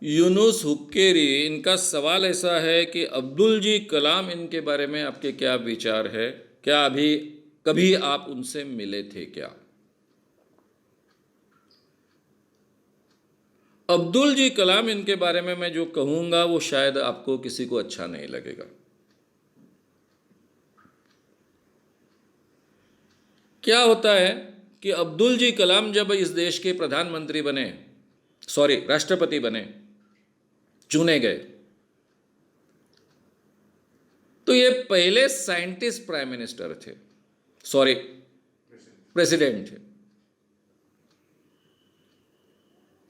यूनुस हुक्केरी, इनका सवाल ऐसा है कि अब्दुल जी कलाम, इनके बारे में आपके क्या विचार है? क्या अभी कभी आप उनसे मिले थे क्या? अब्दुल जी कलाम, इनके बारे में मैं जो कहूँगा वो शायद आपको किसी को अच्छा नहीं लगेगा। क्या होता है कि अब्दुल जी कलाम जब इस देश के प्रधानमंत्री बने, सॉरी राष्ट्रपति बने, चुने गए, तो ये पहले साइंटिस्ट प्राइम मिनिस्टर थे, सॉरी प्रेसिडेंट थे।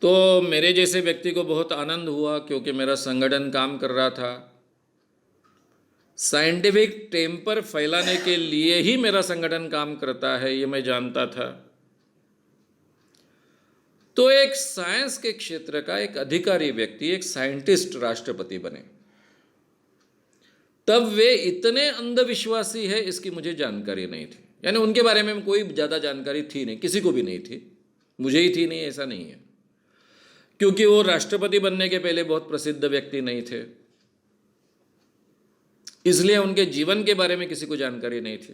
तो मेरे जैसे व्यक्ति को बहुत आनंद हुआ, क्योंकि मेरा संगठन काम कर रहा था। साइंटिफिक टेम्पर फैलाने के लिए ही मेरा संगठन काम करता है, ये मैं जानता था। तो एक साइंस के क्षेत्र का एक अधिकारी व्यक्ति, एक साइंटिस्ट राष्ट्रपति बने, तब वे इतने अंधविश्वासी है इसकी मुझे जानकारी नहीं थी। यानी उनके बारे में कोई ज़्यादा जानकारी थी नहीं, किसी को भी नहीं थी, मुझे ही थी नहीं, ऐसा नहीं है। क्योंकि वो राष्ट्रपति बनने के पहले बहुत प्रसिद्ध व्यक्ति नहीं थे, इसलिए उनके जीवन के बारे में किसी को जानकारी नहीं थी।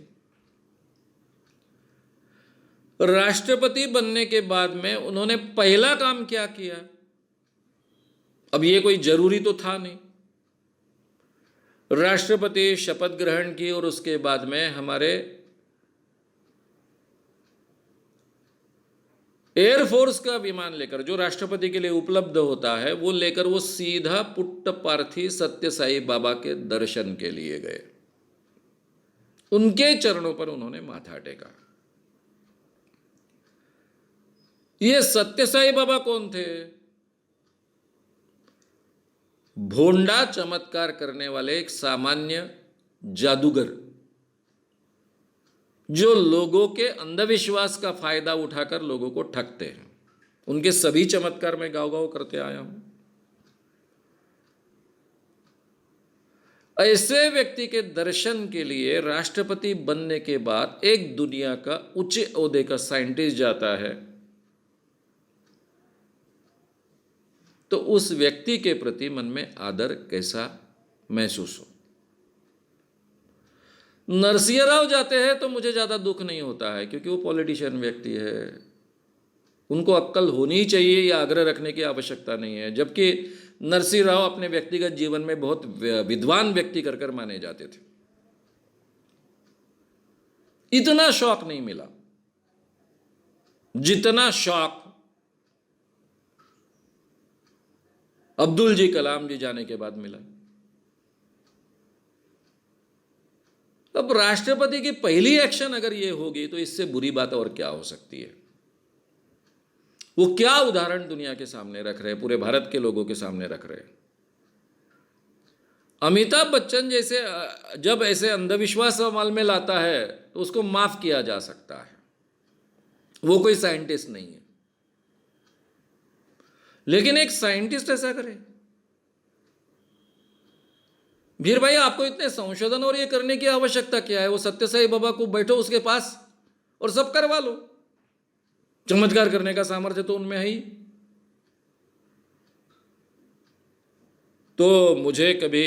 राष्ट्रपति बनने के बाद में उन्होंने पहला काम क्या किया? अब ये कोई जरूरी तो था नहीं। राष्ट्रपति शपथ ग्रहण की और उसके बाद में हमारे एयरफोर्स का विमान लेकर, जो राष्ट्रपति के लिए उपलब्ध होता है, वो लेकर वो सीधा पुट्टपार्थी सत्य साई बाबा के दर्शन के लिए गए। उनके चरणों पर उन्होंने माथा टेका। ये सत्य साई बाबा कौन थे? भोंडा चमत्कार करने वाले एक सामान्य जादूगर, जो लोगों के अंधविश्वास का फायदा उठाकर लोगों को ठगते हैं। उनके सभी चमत्कार मैं गाँव गाँव करते आया हूं। ऐसे व्यक्ति के दर्शन के लिए राष्ट्रपति बनने के बाद एक दुनिया का उच्च ओहदे का साइंटिस्ट जाता है, तो उस व्यक्ति के प्रति मन में आदर कैसा महसूस हो। नरसिंह राव जाते हैं तो मुझे ज़्यादा दुख नहीं होता है, क्योंकि वो पॉलिटिशियन व्यक्ति है, उनको अक्ल होनी चाहिए या आग्रह रखने की आवश्यकता नहीं है। जबकि नरसिंह राव अपने व्यक्तिगत जीवन में बहुत विद्वान व्यक्ति कर माने जाते थे। इतना शौक नहीं मिला जितना शौक अब्दुल जी कलाम जी जाने के बाद मिला। अब राष्ट्रपति की पहली एक्शन अगर ये होगी तो इससे बुरी बात और क्या हो सकती है? वो क्या उदाहरण दुनिया के सामने रख रहे हैं, पूरे भारत के लोगों के सामने रख रहे हैं। अमिताभ बच्चन जैसे जब ऐसे अंधविश्वास अमल में लाता है तो उसको माफ किया जा सकता है, वो कोई साइंटिस्ट नहीं है। लेकिन एक साइंटिस्ट ऐसा करे? भीर भाई, आपको इतने संशोधन और ये करने की आवश्यकता क्या है? वो सत्य साई बाबा को बैठो उसके पास और सब करवा लो। चमत्कार करने का सामर्थ्य तो उनमें है ही। तो मुझे कभी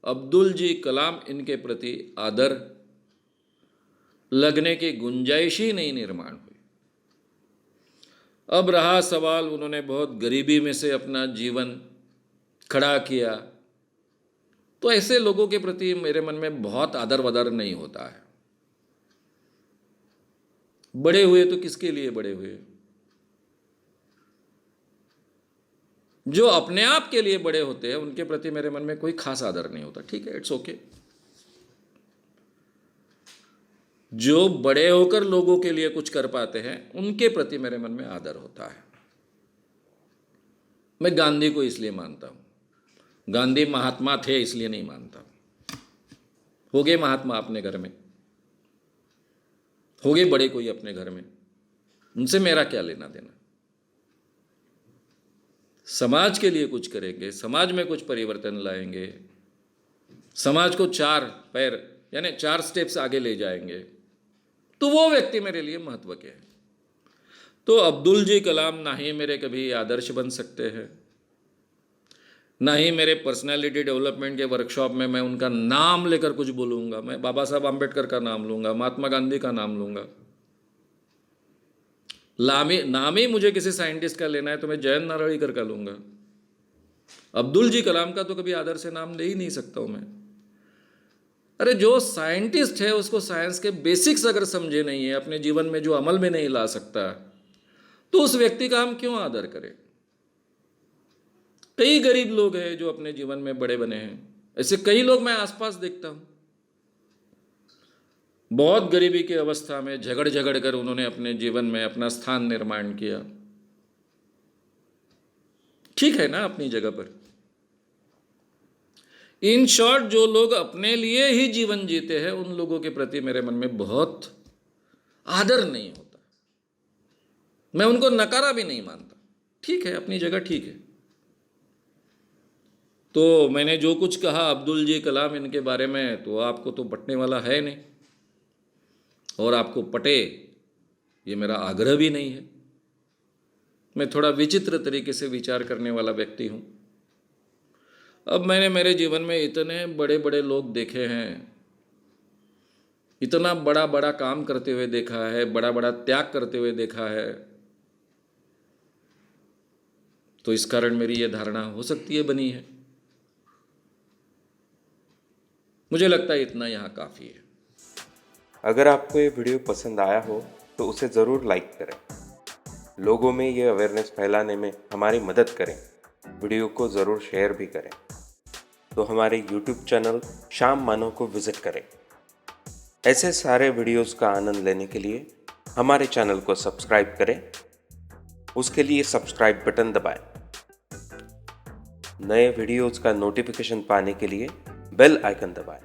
अब्दुल जी कलाम इनके प्रति आदर लगने की गुंजाइश ही नहीं निर्माण हुई। अब रहा सवाल, उन्होंने बहुत गरीबी में से अपना जीवन खड़ा किया, तो ऐसे लोगों के प्रति मेरे मन में बहुत आदर वदर नहीं होता है। बड़े हुए तो किसके लिए बड़े हुए? जो अपने आप के लिए बड़े होते हैं उनके प्रति मेरे मन में कोई खास आदर नहीं होता। ठीक है, इट्स ओके। जो बड़े होकर लोगों के लिए कुछ कर पाते हैं उनके प्रति मेरे मन में आदर होता है। मैं गांधी को इसलिए मानता हूं, गांधी महात्मा थे इसलिए नहीं मानता। हो गए महात्मा अपने घर में, हो गए बड़े कोई अपने घर में, उनसे मेरा क्या लेना देना। समाज के लिए कुछ करेंगे, समाज में कुछ परिवर्तन लाएंगे, समाज को 4 पैर यानी 4 स्टेप्स आगे ले जाएंगे, तो वो व्यक्ति मेरे लिए महत्व के है। तो अब्दुल जी कलाम ना ही मेरे कभी आदर्श बन सकते हैं, ना ही मेरे पर्सनालिटी डेवलपमेंट के वर्कशॉप में मैं उनका नाम लेकर कुछ बोलूँगा। मैं बाबा साहब आम्बेडकर का नाम लूँगा, महात्मा गांधी का नाम लूँगा। नाम ही मुझे किसी साइंटिस्ट का लेना है तो मैं जयंत नारळीकर का लूँगा। अब्दुल जी कलाम का तो कभी आदर से नाम ले ही नहीं सकता हूँ मैं। अरे जो साइंटिस्ट है उसको साइंस के बेसिक्स अगर समझे नहीं है, अपने जीवन में जो अमल में नहीं ला सकता, तो उस व्यक्ति का हम क्यों आदर करें? कई गरीब लोग हैं जो अपने जीवन में बड़े बने हैं, ऐसे कई लोग मैं आसपास देखता हूं। बहुत गरीबी की अवस्था में झगड़ झगड़ कर उन्होंने अपने जीवन में अपना स्थान निर्माण किया। ठीक है ना अपनी जगह पर। इन शॉर्ट, जो लोग अपने लिए ही जीवन जीते हैं उन लोगों के प्रति मेरे मन में बहुत आदर नहीं होता। मैं उनको नकारा भी नहीं मानता। ठीक है, अपनी जगह ठीक है। तो मैंने जो कुछ कहा अब्दुल जी कलाम इनके बारे में, तो आपको तो पटने वाला है नहीं, और आपको पटे ये मेरा आग्रह भी नहीं है। मैं थोड़ा विचित्र तरीके से विचार करने वाला व्यक्ति हूँ। अब मैंने मेरे जीवन में इतने बड़े बड़े लोग देखे हैं, इतना बड़ा बड़ा काम करते हुए देखा है, बड़ा बड़ा त्याग करते हुए देखा है, तो इस कारण मेरी यह धारणा हो सकती है बनी है। मुझे लगता है इतना यहाँ काफ़ी है। अगर आपको ये वीडियो पसंद आया हो तो उसे ज़रूर लाइक करें, लोगों में ये अवेयरनेस फैलाने में हमारी मदद करें। वीडियो को ज़रूर शेयर भी करें। तो हमारे YouTube चैनल श्याम मानव को विज़िट करें। ऐसे सारे वीडियोस का आनंद लेने के लिए हमारे चैनल को सब्सक्राइब करें। उसके लिए सब्सक्राइब बटन दबाएं। नए वीडियोस का नोटिफिकेशन पाने के लिए बेल आइकन दबाएं।